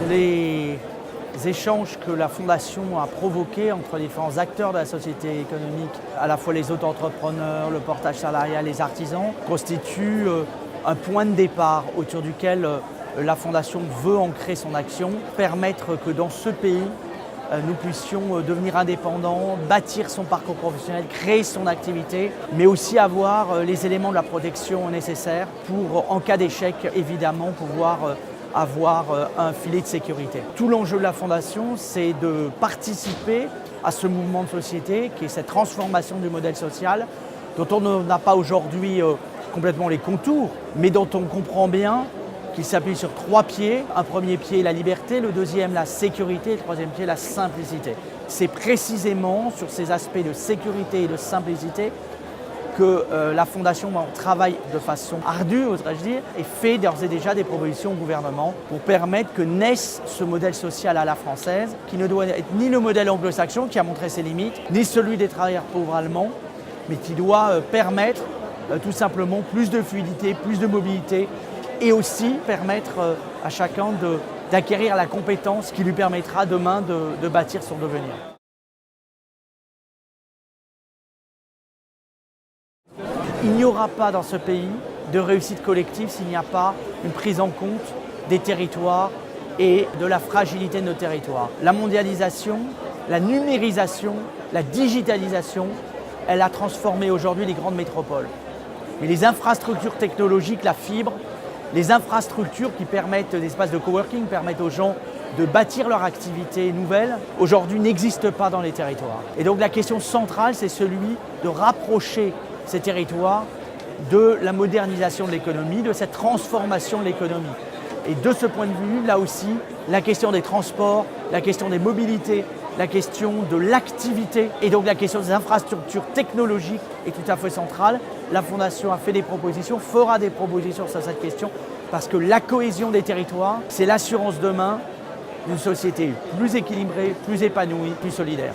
Les échanges que la Fondation a provoqués entre différents acteurs de la société économique, à la fois les auto-entrepreneurs, le portage salarial, les artisans, constituent un point de départ autour duquel la Fondation veut ancrer son action, permettre que dans ce pays, nous puissions devenir indépendants, bâtir son parcours professionnel, créer son activité, mais aussi avoir les éléments de la protection nécessaires pour, en cas d'échec, évidemment, pouvoir avoir un filet de sécurité. Tout l'enjeu de la Fondation, c'est de participer à ce mouvement de société qui est cette transformation du modèle social dont on n'a pas aujourd'hui complètement les contours, mais dont on comprend bien qu'il s'appuie sur 3 pieds. Un premier pied, la liberté, le deuxième, la sécurité, et le troisième pied, la simplicité. C'est précisément sur ces aspects de sécurité et de simplicité que la Fondation travaille de façon ardue, oserais-je dire, et fait d'ores et déjà des propositions au gouvernement pour permettre que naisse ce modèle social à la française, qui ne doit être ni le modèle anglo-saxon qui a montré ses limites, ni celui des travailleurs pauvres allemands, mais qui doit permettre tout simplement plus de fluidité, plus de mobilité, et aussi permettre à chacun d'acquérir la compétence qui lui permettra demain de bâtir son devenir. Il n'y aura pas dans ce pays de réussite collective s'il n'y a pas une prise en compte des territoires et de la fragilité de nos territoires. La mondialisation, la numérisation, la digitalisation, elle a transformé aujourd'hui les grandes métropoles. Mais les infrastructures technologiques, la fibre, les infrastructures qui permettent, des espaces de coworking, permettent aux gens de bâtir leur activité nouvelle, aujourd'hui n'existent pas dans les territoires. Et donc la question centrale, c'est celui de rapprocher ces territoires de la modernisation de l'économie, de cette transformation de l'économie. Et de ce point de vue, là aussi, la question des transports, la question des mobilités, la question de l'activité et donc la question des infrastructures technologiques est tout à fait centrale. La Fondation a fait des propositions, fera des propositions sur cette question parce que la cohésion des territoires, c'est l'assurance demain d'une société plus équilibrée, plus épanouie, plus solidaire.